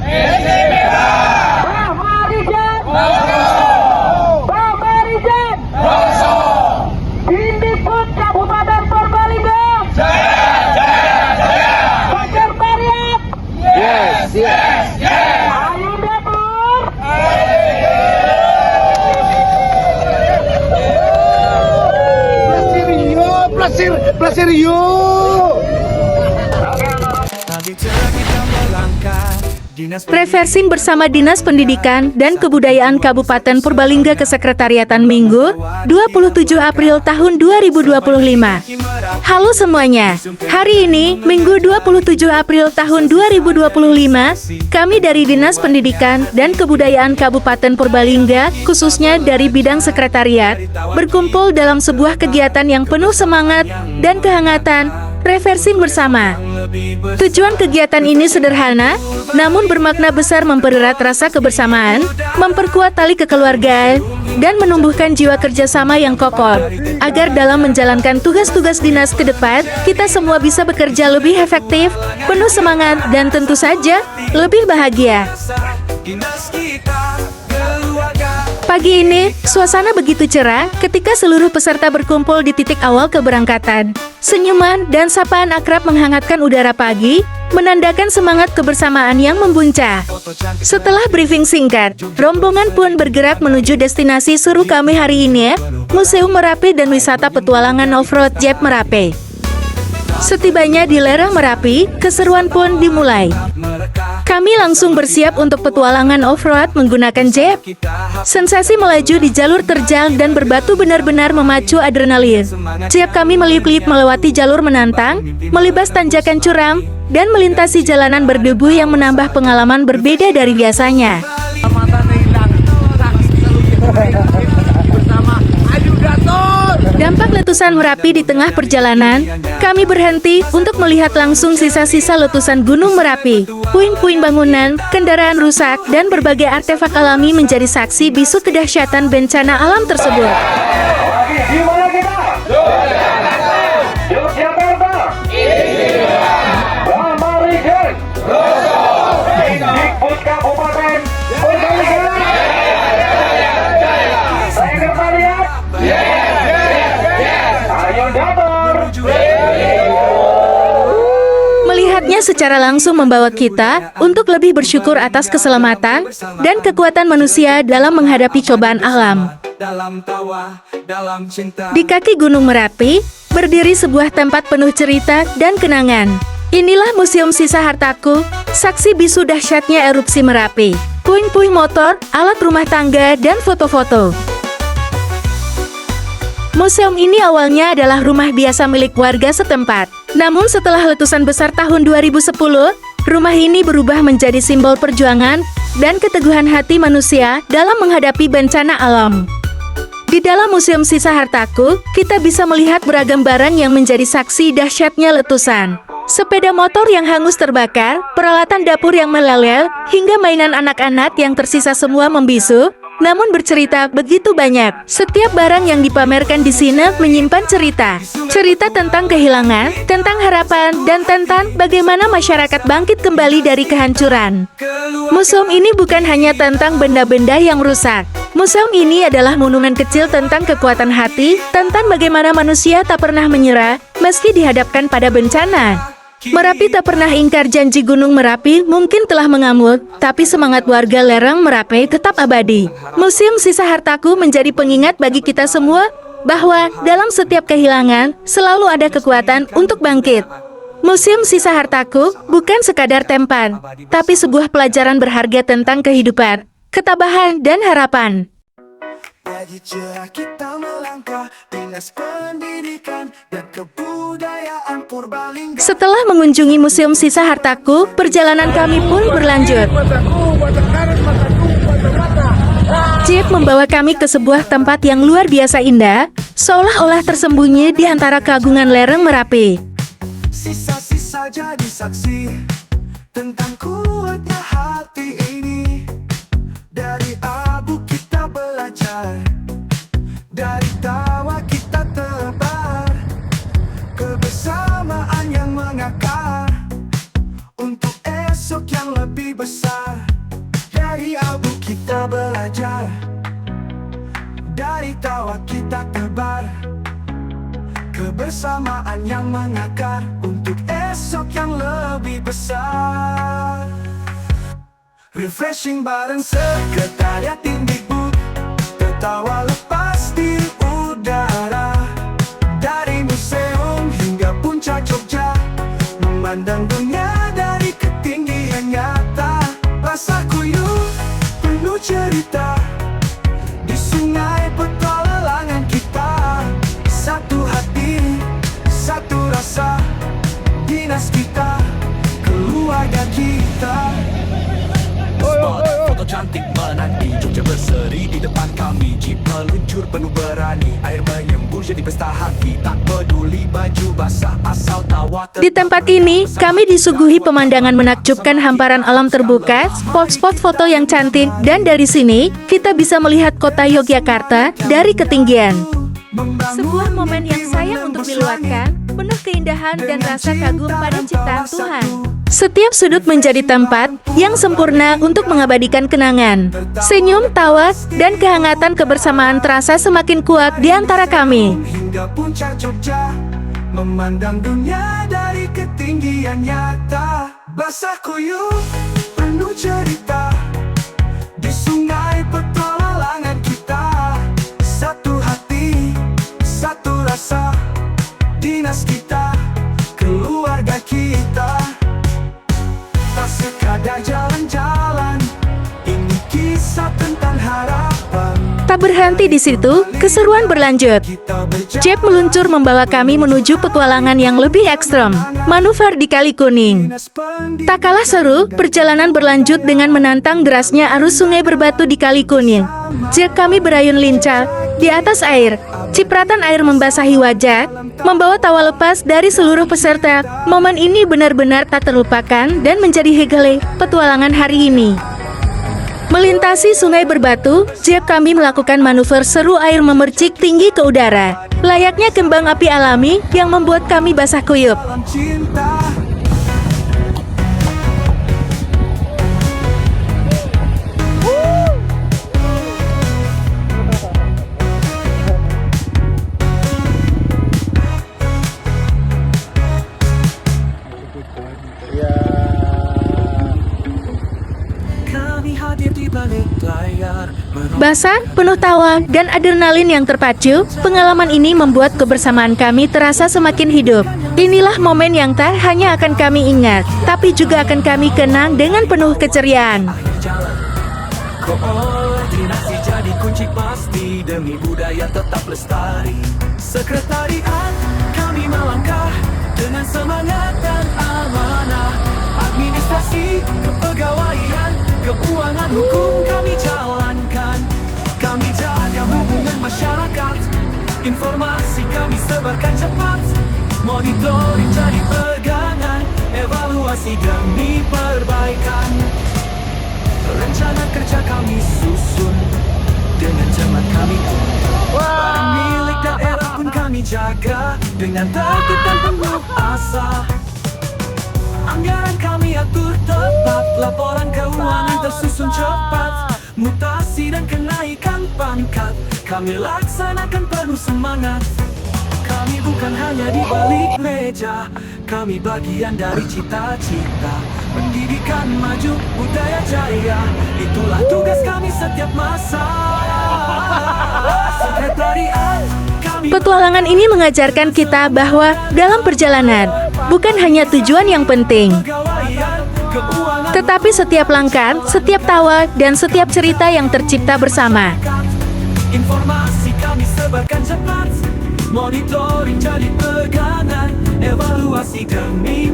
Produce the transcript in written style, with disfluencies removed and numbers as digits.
Bang Marijan, Bang Marijan, Dindikbud Kabupaten Purbalingga, Sekretariat, Ayo Dapur, Plasir yuk. Reversing bersama Dinas Pendidikan dan Kebudayaan Kabupaten Purbalingga ke Sekretariatan Minggu, 27 April tahun 2025. Halo semuanya, hari ini, Minggu 27 April tahun 2025, kami dari Dinas Pendidikan dan Kebudayaan Kabupaten Purbalingga, khususnya dari bidang sekretariat, berkumpul dalam sebuah kegiatan yang penuh semangat dan kehangatan, reversing bersama. Tujuan kegiatan ini sederhana, namun bermakna besar mempererat rasa kebersamaan, memperkuat tali kekeluargaan, dan menumbuhkan jiwa kerjasama yang kokoh, agar dalam menjalankan tugas-tugas dinas ke depan, kita semua bisa bekerja lebih efektif, penuh semangat, dan tentu saja, lebih bahagia. Pagi ini, suasana begitu cerah ketika seluruh peserta berkumpul di titik awal keberangkatan. Senyuman dan sapaan akrab menghangatkan udara pagi, menandakan semangat kebersamaan yang membuncah. Setelah briefing singkat, rombongan pun bergerak menuju destinasi seru kami hari ini, Museum Merapi dan Wisata Petualangan Off-Road Jeep Merapi. Setibanya di lereng Merapi, keseruan pun dimulai. Kami langsung bersiap untuk petualangan off-road menggunakan jeep. Sensasi melaju di jalur terjal dan berbatu benar-benar memacu adrenalin. Jeep kami meliuk-liuk melewati jalur menantang, melibas tanjakan curam, dan melintasi jalanan berdebu yang menambah pengalaman berbeda dari biasanya. Dampak letusan Merapi di tengah perjalanan, kami berhenti untuk melihat langsung sisa-sisa letusan Gunung Merapi. Puing-puing bangunan, kendaraan rusak, dan berbagai artefak alami menjadi saksi bisu kedahsyatan bencana alam tersebut. di mana kita? Yogyakarta, Bang Marijan, Dindikbud Kabupaten Purbalingga, Sekretariat, Ayo Dapur. Melihatnya secara langsung membawa kita untuk lebih bersyukur atas keselamatan dan kekuatan manusia dalam menghadapi cobaan alam. Di kaki Gunung Merapi, berdiri sebuah tempat penuh cerita dan kenangan. Inilah Museum Sisa Hartaku, saksi bisu dahsyatnya erupsi Merapi. Puing-puing motor, alat rumah tangga, dan foto-foto. Museum ini awalnya adalah rumah biasa milik warga setempat. Namun setelah letusan besar tahun 2010, rumah ini berubah menjadi simbol perjuangan dan keteguhan hati manusia dalam menghadapi bencana alam. Di dalam Museum Sisa Hartaku, kita bisa melihat beragam barang yang menjadi saksi dahsyatnya letusan. Sepeda motor yang hangus terbakar, peralatan dapur yang meleleh, hingga mainan anak-anak yang tersisa semua membisu, namun bercerita begitu banyak. Setiap barang yang dipamerkan di sini menyimpan cerita. Cerita tentang kehilangan, tentang harapan, dan tentang bagaimana masyarakat bangkit kembali dari kehancuran. Museum ini bukan hanya tentang benda-benda yang rusak. Museum ini adalah monumen kecil tentang kekuatan hati, tentang bagaimana manusia tak pernah menyerah, meski dihadapkan pada bencana. Merapi tak pernah ingkar janji Gunung Merapi mungkin telah mengamuk, tapi semangat warga lereng Merapi tetap abadi. Museum Sisa Hartaku menjadi pengingat bagi kita semua bahwa dalam setiap kehilangan selalu ada kekuatan untuk bangkit. Museum Sisa Hartaku bukan sekadar tempat, tapi sebuah pelajaran berharga tentang kehidupan, ketabahan, dan harapan. Bagi cerah kita melangkah, Dinas Pendidikan dan Kebudayaan Purbalingga. Setelah mengunjungi Museum Sisa Hartaku, perjalanan kami pun berlanjut. Jeep membawa kami ke sebuah tempat yang luar biasa indah, seolah-olah tersembunyi di antara keagungan lereng Merapi. Sisa-sisa jadi saksi tentang kuatnya hati ini. Dari abu kita belajar, dari tawa kita tebar, kebersamaan yang mengakar untuk esok yang lebih besar. tawa kita tebar, kebersamaan yang mengakar untuk esok yang lebih besar. Refreshing bareng sekretariat Indikbud, tertawa lepas di udara. Dari museum hingga puncak Jogja, memandang dunia dari ketinggian nyata. Basah kuyup penuh cerita, di sungai petualangan kita. Satu hati, satu rasa, dinas kita, keluarga kita. Spot foto cantik menanti, Jogja berseri di depan kami. Jeep meluncur penuh berani, air menyembur jadi pesta hati. Tak peduli baju basah asal tawa. Di tempat ini, kami disuguhi pemandangan menakjubkan hamparan alam terbuka, spot-spot foto yang cantik, dan dari sini, kita bisa melihat kota Yogyakarta dari ketinggian. Sebuah momen yang sayang untuk diluapkan, penuh keindahan dan rasa kagum pada ciptaan Tuhan. Setiap sudut menjadi tempat yang sempurna untuk mengabadikan kenangan. Senyum, tawa, dan kehangatan kebersamaan terasa semakin kuat di antara kami. Hingga puncak Jogja, memandang dunia dari ketinggian nyata. Basah kuyup penuh cerita, di sungai petualangan kita. Satu hati, satu rasa, dinas kita, keluarga kita. Tak sekadar jalan-jalan, ini kisah tentang harapan. Tak berhenti di situ, keseruan berlanjut. Kita berjalan Jeep meluncur membawa kami menuju petualangan yang lebih ekstrem, manuver di Kali Kuning. dinas pendidikan. Tak kalah seru, perjalanan berlanjut dengan menantang derasnya arus sungai berbatu di Kali Kuning. Jeep kami berayun lincah di atas air. Cipratan air membasahi wajah, membawa tawa lepas dari seluruh peserta. Momen ini benar-benar tak terlupakan dan menjadi highlight petualangan hari ini. Melintasi sungai berbatu, Jeep kami melakukan manuver seru air memercik tinggi ke udara. Layaknya kembang api alami yang membuat kami basah kuyup. Dalam cinta. Kami hadir di balik layar, Basah, penuh tawa, dan adrenalin yang terpacu, pengalaman ini membuat kebersamaan kami terasa semakin hidup. Inilah momen yang tak hanya akan kami ingat, tapi juga akan kami kenang dengan penuh keceriaan. jalan. Koordinasi jadi kunci pasti, demi budaya tetap lestari. Sekretariat kami melangkah dengan semangat dan amanah. Administrasi, kepegawaian, keuangan, hukum kami jalankan. Kami jaga hubungan masyarakat, informasi kami sebarkan cepat. Monitoring jadi pegangan, evaluasi demi perbaikan. Rencana kerja kami susun, dengan cermat kami tuntut. Barang milik daerah pun kami jaga, dengan tertib dan penuh asa. Anggaran kami atur tepat, laporan keuangan tersusun cepat. Mutasi dan kenaikan pangkat, kami laksanakan penuh semangat. Kami bukan hanya di balik meja, kami bagian dari cita-cita. Pendidikan maju, budaya jaya, itulah tugas kami setiap masa. Sekretariat kami Petualangan ini mengajarkan kita bahwa dalam perjalanan, bukan hanya tujuan yang penting, pegawaian, keuangan, tetapi setiap langkah, setiap tawa, dan setiap cerita yang tercipta bersama. informasi kami sebarkan cepat. Monitoring jadi pegangan, evaluasi demi